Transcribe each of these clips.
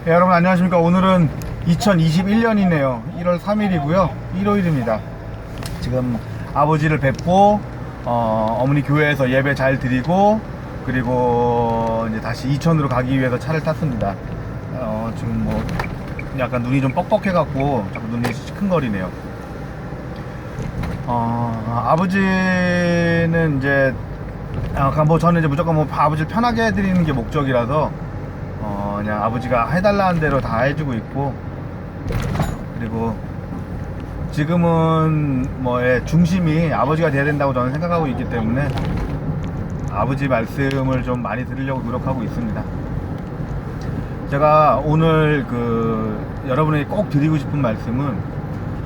네, 여러분 안녕하십니까. 오늘은 2021년이네요 1월 3일이고요 일요일입니다. 지금 아버지를 뵙고 어머니 교회에서 예배 잘 드리고 그리고 이제 다시 이천으로 가기 위해서 차를 탔습니다. 지금 뭐 약간 눈이 좀 뻑뻑해 갖고 자꾸 눈이 시큰거리네요. 아버지는 이제 뭐 저는 이제 무조건 뭐 아버지를 편하게 해드리는 게 목적이라서 그냥 아버지가 해달라는 대로 다 해주고 있고, 그리고 지금은 뭐의 중심이 아버지가 돼야 된다고 저는 생각하고 있기 때문에 아버지 말씀을 좀 많이 들으려고 노력하고 있습니다. 제가 오늘 여러분에게 꼭 드리고 싶은 말씀은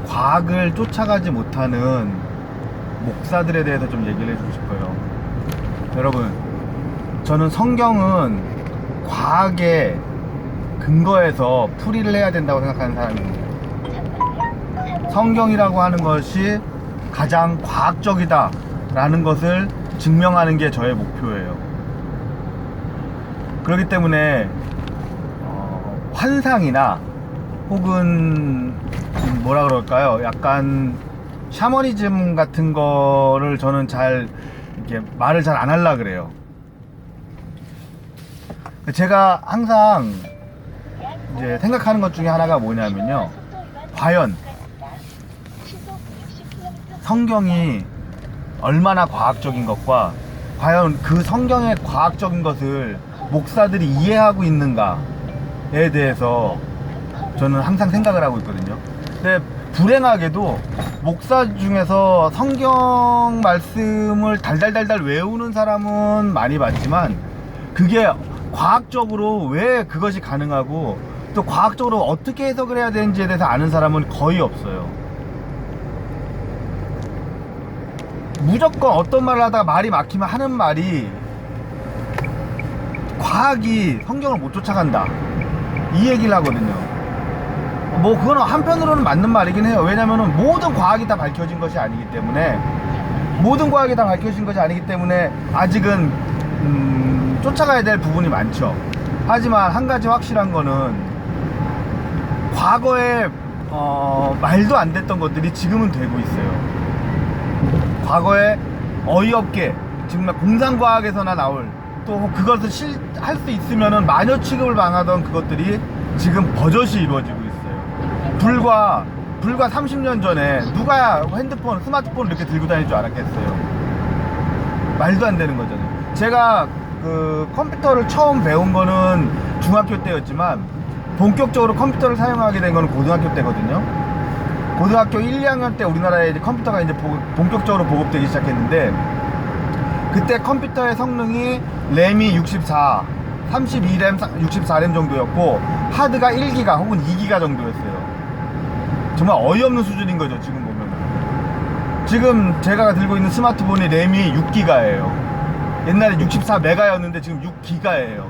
과학을 쫓아가지 못하는 목사들에 대해서 좀 얘기를 해주고 싶어요. 여러분, 저는 성경은 과학에 근거해서 풀이를 해야 된다고 생각하는 사람입니다. 성경이라고 하는 것이 가장 과학적이다 라는 것을 증명하는 게 저의 목표예요. 그렇기 때문에 환상이나 혹은 뭐라 그럴까요, 약간 샤머니즘 같은 거를 저는 잘 이렇게 말을 잘 안 하려고 그래요. 제가 항상 이제 생각하는 것 중에 하나가 뭐냐면요, 과연 성경이 얼마나 과학적인 것과 과연 그 성경의 과학적인 것을 목사들이 이해하고 있는가에 대해서 저는 항상 생각을 하고 있거든요. 근데 불행하게도 목사 중에서 성경 말씀을 달달달달 외우는 사람은 많이 봤지만 그게 과학적으로 왜 그것이 가능하고 또 과학적으로 어떻게 해석을 해야 되는지에 대해서 아는 사람은 거의 없어요. 무조건 어떤 말을 하다가 말이 막히면 하는 말이 과학이 성경을 못 쫓아간다, 이 얘기를 하거든요. 뭐 그거는 한편으로는 맞는 말이긴 해요. 왜냐면은 모든 과학이 다 밝혀진 것이 아니기 때문에 아직은 쫓아가야 될 부분이 많죠. 하지만 한 가지 확실한 거는 과거에 말도 안 됐던 것들이 지금은 되고 있어요. 과거에 어이없게 정말 공상과학에서나 나올, 또 그것을 할 수 있으면은 마녀 취급을 당하던 그것들이 지금 버젓이 이루어지고 있어요. 불과 30년 전에 누가 스마트폰을 이렇게 들고 다닐 줄 알았겠어요. 말도 안 되는 거잖아요. 제가 컴퓨터를 처음 배운 거는 중학교 때였지만 본격적으로 컴퓨터를 사용하게 된 거는 고등학교 때거든요. 고등학교 1, 2학년 때 우리나라에 이제 컴퓨터가 이제 본격적으로 보급되기 시작했는데, 그때 컴퓨터의 성능이 램이 32램, 64램 정도였고 하드가 1기가 혹은 2기가 정도였어요. 정말 어이없는 수준인 거죠. 지금 보면 지금 제가 들고 있는 스마트폰이 램이 6기가예요 옛날에 64메가였는데 지금 6기가예요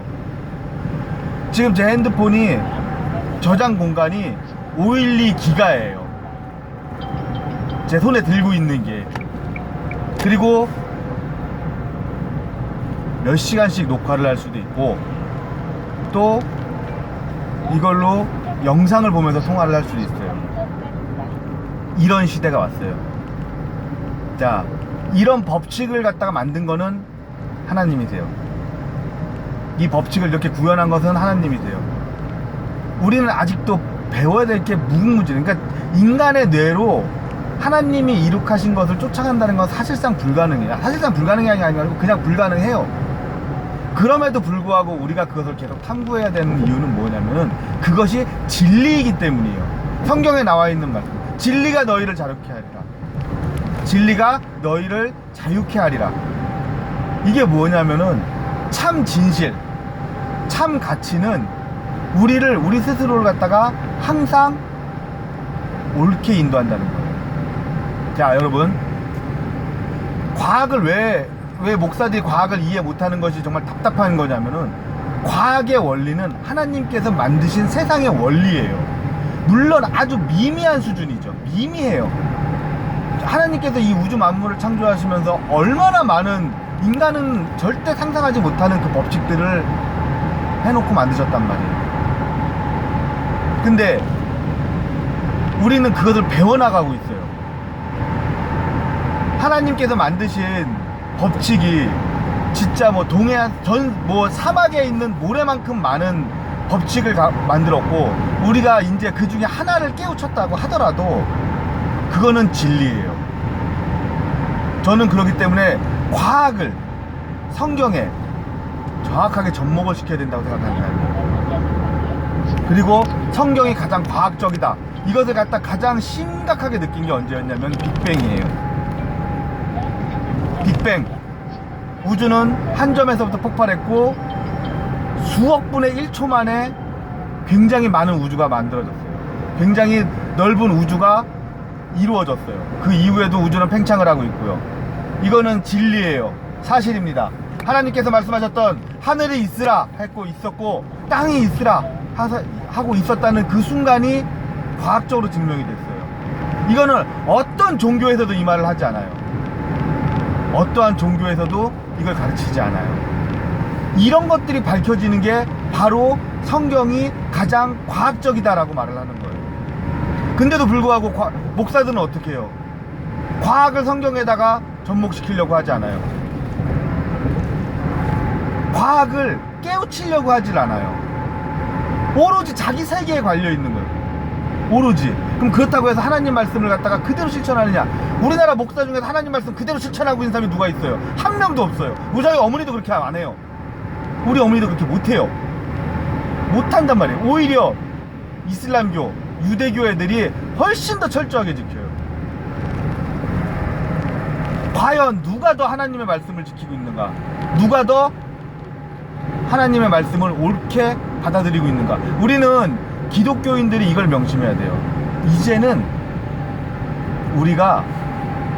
지금 제 핸드폰이 저장 공간이 512기가예요 제 손에 들고 있는 게. 그리고 몇 시간씩 녹화를 할 수도 있고 또 이걸로 영상을 보면서 통화를 할 수도 있어요. 이런 시대가 왔어요. 자, 이런 법칙을 갖다가 만든 거는 하나님이세요. 이 법칙을 이렇게 구현한 것은 하나님이세요. 우리는 아직도 배워야 될 게 무궁무진. 그러니까 인간의 뇌로 하나님이 이룩하신 것을 쫓아간다는 건 사실상 불가능해요. 사실상 불가능이 아니고 그냥 불가능해요. 그럼에도 불구하고 우리가 그것을 계속 탐구해야 되는 이유는 뭐냐면은 그것이 진리이기 때문이에요. 성경에 나와 있는 말씀, 진리가 너희를 자유케 하리라. 진리가 너희를 자유케 하리라. 이게 뭐냐면은 참 진실, 참 가치는 우리 스스로를 갖다가 항상 옳게 인도한다는 거예요. 자, 여러분, 과학을 왜 목사들이 과학을 이해 못하는 것이 정말 답답한 거냐면은 과학의 원리는 하나님께서 만드신 세상의 원리예요. 물론 아주 미미한 수준이죠. 미미해요. 하나님께서 이 우주 만물을 창조하시면서 얼마나 많은, 인간은 절대 상상하지 못하는 그 법칙들을 해놓고 만드셨단 말이에요. 근데 우리는 그것을 배워나가고 있어요. 하나님께서 만드신 법칙이 진짜 뭐 동해안 뭐 사막에 있는 모래만큼 많은 법칙을 만들었고, 우리가 이제 그 중에 하나를 깨우쳤다고 하더라도 그거는 진리예요. 저는 그렇기 때문에 과학을 성경에 정확하게 접목을 시켜야 된다고 생각합니다. 그리고 성경이 가장 과학적이다, 이것을 갖다 가장 심각하게 느낀 게 언제였냐면 빅뱅이에요. 빅뱅. 우주는 한 점에서부터 폭발했고 수억 분의 1초 만에 굉장히 많은 우주가 만들어졌어요. 굉장히 넓은 우주가 이루어졌어요. 그 이후에도 우주는 팽창을 하고 있고요. 이거는 진리예요. 사실입니다. 하나님께서 말씀하셨던 하늘이 있으라 하고 있었고 땅이 있으라 하고 있었다는 그 순간이 과학적으로 증명이 됐어요. 이거는 어떤 종교에서도 이 말을 하지 않아요. 어떠한 종교에서도 이걸 가르치지 않아요. 이런 것들이 밝혀지는 게 바로 성경이 가장 과학적이다라고 말을 하는 거예요. 근데도 불구하고 목사들은 어떻게 해요? 과학을 성경에다가 접목시키려고 하지 않아요. 과학을 깨우치려고 하질 않아요. 오로지 자기 세계에 관려 있는 거예요. 오로지. 그럼 그렇다고 해서 하나님 말씀을 갖다가 그대로 실천하느냐? 우리나라 목사 중에서 하나님 말씀 그대로 실천하고 있는 사람이 누가 있어요? 한 명도 없어요. 우리 어머니도 그렇게 안 해요. 우리 어머니도 그렇게 못해요. 못한단 말이에요. 오히려 이슬람교, 유대교 애들이 훨씬 더 철저하게 지켜요. 과연 누가 더 하나님의 말씀을 지키고 있는가? 누가 더 하나님의 말씀을 옳게 받아들이고 있는가? 우리는 기독교인들이 이걸 명심해야 돼요. 이제는 우리가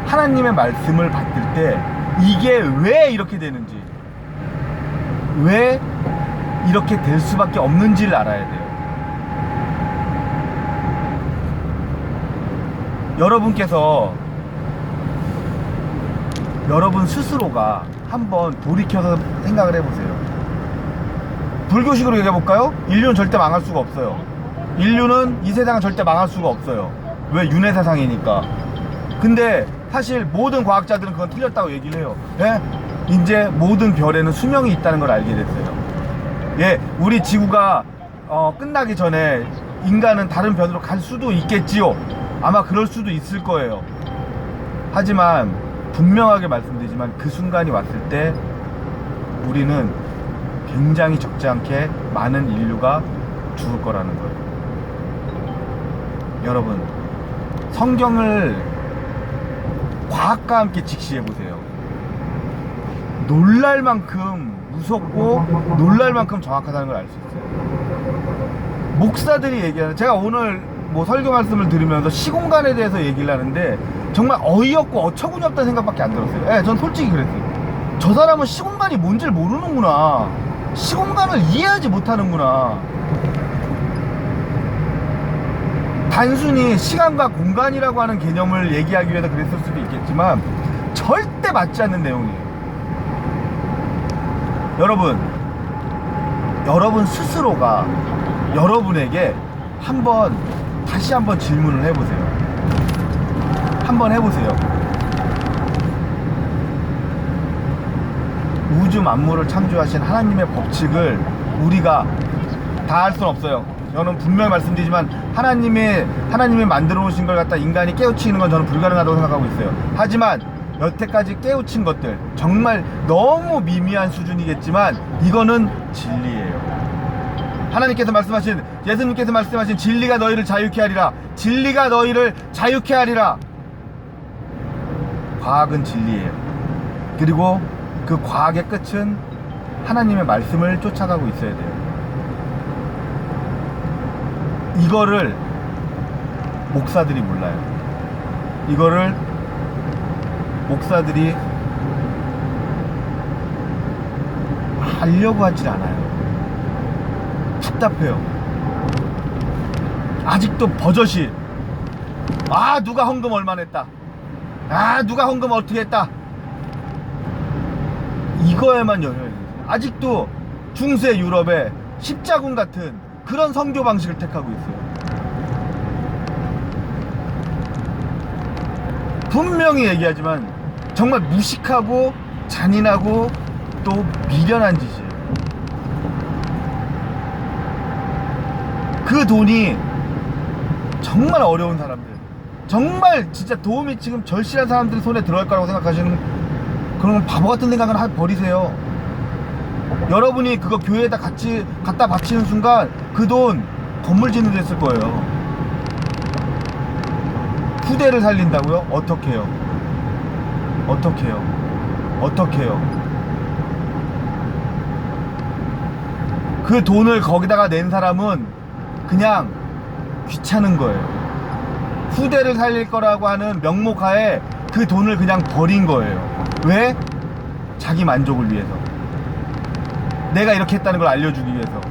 하나님의 말씀을 받을 때 이게 왜 이렇게 되는지, 왜 이렇게 될 수밖에 없는지를 알아야 돼요. 여러분께서 여러분 스스로가 한번 돌이켜서 생각을 해보세요. 불교식으로 얘기해볼까요? 인류는 절대 망할 수가 없어요. 인류는 이 세상은 절대 망할 수가 없어요. 왜? 윤회 세상이니까. 근데 사실 모든 과학자들은 그건 틀렸다고 얘기를 해요. 예? 이제 모든 별에는 수명이 있다는 걸 알게 됐어요. 예, 우리 지구가 끝나기 전에 인간은 다른 별로 갈 수도 있겠지요. 아마 그럴 수도 있을 거예요. 하지만 분명하게 말씀드리지만 그 순간이 왔을 때 우리는 굉장히 적지 않게 많은 인류가 죽을 거라는 거예요. 여러분, 성경을 과학과 함께 직시해보세요. 놀랄 만큼 무섭고 놀랄 만큼 정확하다는 걸 알 수 있어요. 목사들이 얘기하는, 제가 오늘 뭐 설교 말씀을 들으면서 시공간에 대해서 얘기를 하는데 정말 어이없고 어처구니 없다는 생각밖에 안 들었어요. 예, 전 솔직히 그랬어요. 저 사람은 시공간이 뭔지를 모르는구나. 시공간을 이해하지 못하는구나. 단순히 시간과 공간이라고 하는 개념을 얘기하기 위해서 그랬을 수도 있겠지만 절대 맞지 않는 내용이에요. 여러분 스스로가 여러분에게 다시 한번 질문을 해보세요. 한번 해보세요. 우주 만물을 창조하신 하나님의 법칙을 우리가 다 할 수는 없어요. 저는 분명히 말씀드리지만 하나님이 만들어 놓으신 걸 갖다 인간이 깨우치는 건 저는 불가능하다고 생각하고 있어요. 하지만 여태까지 깨우친 것들 정말 너무 미미한 수준이겠지만 이거는 진리예요. 하나님께서 말씀하신, 예수님께서 말씀하신 진리가 너희를 자유케 하리라. 진리가 너희를 자유케 하리라. 과학은 진리예요. 그리고 그 과학의 끝은 하나님의 말씀을 쫓아가고 있어야 돼요. 이거를 목사들이 몰라요. 이거를 목사들이 하려고 하질 않아요. 답답해요. 아직도 버젓이 누가 헌금 얼마 냈다, 누가 헌금 어떻게 했다, 이거에만 연연해요. 아직도 중세 유럽의 십자군 같은 그런 선교 방식을 택하고 있어요. 분명히 얘기하지만 정말 무식하고 잔인하고 또 미련한 짓이에요. 그 돈이 정말 어려운 사람들, 정말 진짜 도움이 지금 절실한 사람들 손에 들어갈 거라고 생각하시는 그런 바보 같은 생각은 버리세요. 여러분이 그거 교회에다 같이 갖다 바치는 순간 그 돈 건물 짓는 데 쓸 거예요. 후대를 살린다고요? 어떻게 해요? 어떻게 해요? 어떻게 해요? 그 돈을 거기다가 낸 사람은 그냥 귀찮은 거예요. 후대를 살릴 거라고 하는 명목하에 그 돈을 그냥 버린 거예요. 왜? 자기 만족을 위해서. 내가 이렇게 했다는 걸 알려주기 위해서.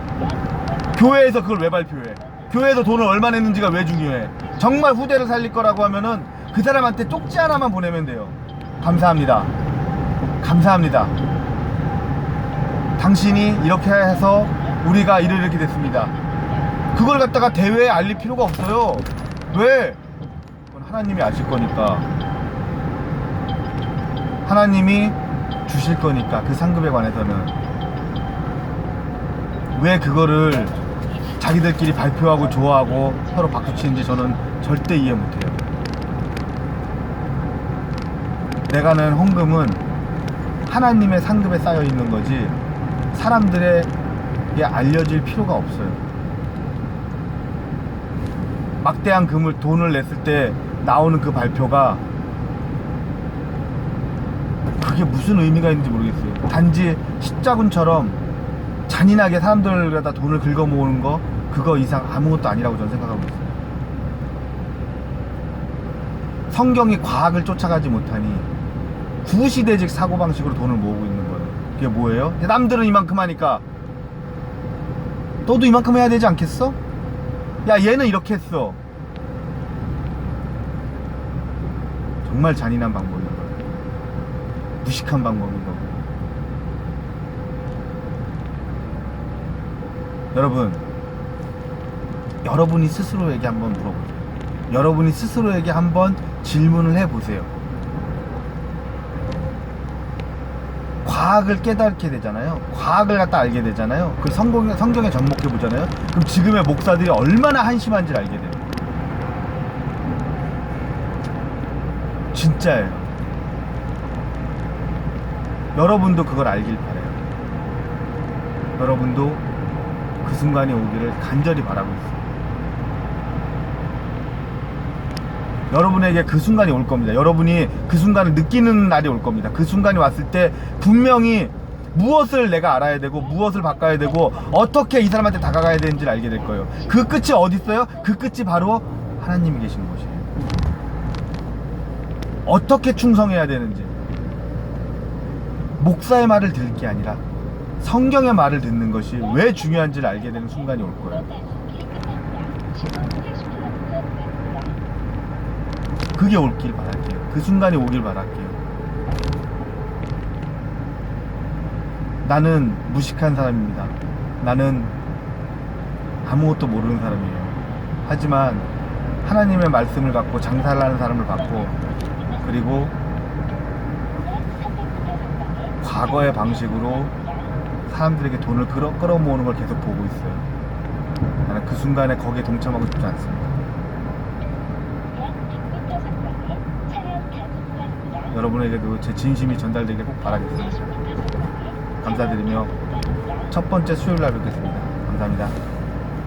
교회에서 그걸 왜 발표해? 교회에서 돈을 얼마 냈는지가 왜 중요해? 정말 후대를 살릴 거라고 하면은 그 사람한테 쪽지 하나만 보내면 돼요. 감사합니다. 감사합니다. 당신이 이렇게 해서 우리가 이렇게 됐습니다. 그걸 갖다가 대회에 알릴 필요가 없어요. 왜? 그건 하나님이 아실 거니까. 하나님이 주실 거니까, 그 상급에 관해서는. 왜 그거를 자기들끼리 발표하고 좋아하고 서로 박수치는지 저는 절대 이해 못해요. 내가 낸 헌금은 하나님의 상급에 쌓여 있는 거지 사람들에게 알려질 필요가 없어요. 막대한 돈을 냈을 때 나오는 그 발표가 그게 무슨 의미가 있는지 모르겠어요. 단지 십자군처럼 잔인하게 사람들에다 돈을 긁어 모으는 거, 그거 이상 아무것도 아니라고 저는 생각하고 있어요. 성경이 과학을 쫓아가지 못하니 구시대적 사고방식으로 돈을 모으고 있는 거예요. 그게 뭐예요? 남들은 이만큼 하니까 너도 이만큼 해야 되지 않겠어? 야, 얘는 이렇게 했어. 정말 잔인한 방법인 거예요. 무식한 방법인 거고. 여러분, 여러분이 스스로에게 한번 물어보세요. 여러분이 스스로에게 한번 질문을 해보세요. 과학을 깨닫게 되잖아요. 과학을 갖다 알게 되잖아요. 그 성경에 접목해 보잖아요. 그럼 지금의 목사들이 얼마나 한심한지를 알게 돼요. 진짜예요. 여러분도 그걸 알길 바라요. 여러분도 그 순간이 오기를 간절히 바라고 있어요. 여러분에게 그 순간이 올 겁니다. 여러분이 그 순간을 느끼는 날이 올 겁니다. 그 순간이 왔을 때 분명히 무엇을 내가 알아야 되고 무엇을 바꿔야 되고 어떻게 이 사람한테 다가가야 되는지를 알게 될 거예요. 그 끝이 어디 있어요? 그 끝이 바로 하나님이 계시는 곳이에요. 어떻게 충성해야 되는지, 목사의 말을 들을 게 아니라 성경의 말을 듣는 것이 왜 중요한지를 알게 되는 순간이 올 거예요. 그게 올길 바랄게요. 그 순간이 오길 바랄게요. 나는 무식한 사람입니다. 나는 아무것도 모르는 사람이에요. 하지만 하나님의 말씀을 갖고 장사를 하는 사람을 봤고, 그리고 과거의 방식으로 사람들에게 돈을 끌어모으는 걸 계속 보고 있어요. 나는 그 순간에 거기에 동참하고 싶지 않습니다. 여러분에게도 제 진심이 전달되길 꼭 바라겠습니다. 감사드리며 첫 번째 수요일 날 뵙겠습니다. 감사합니다.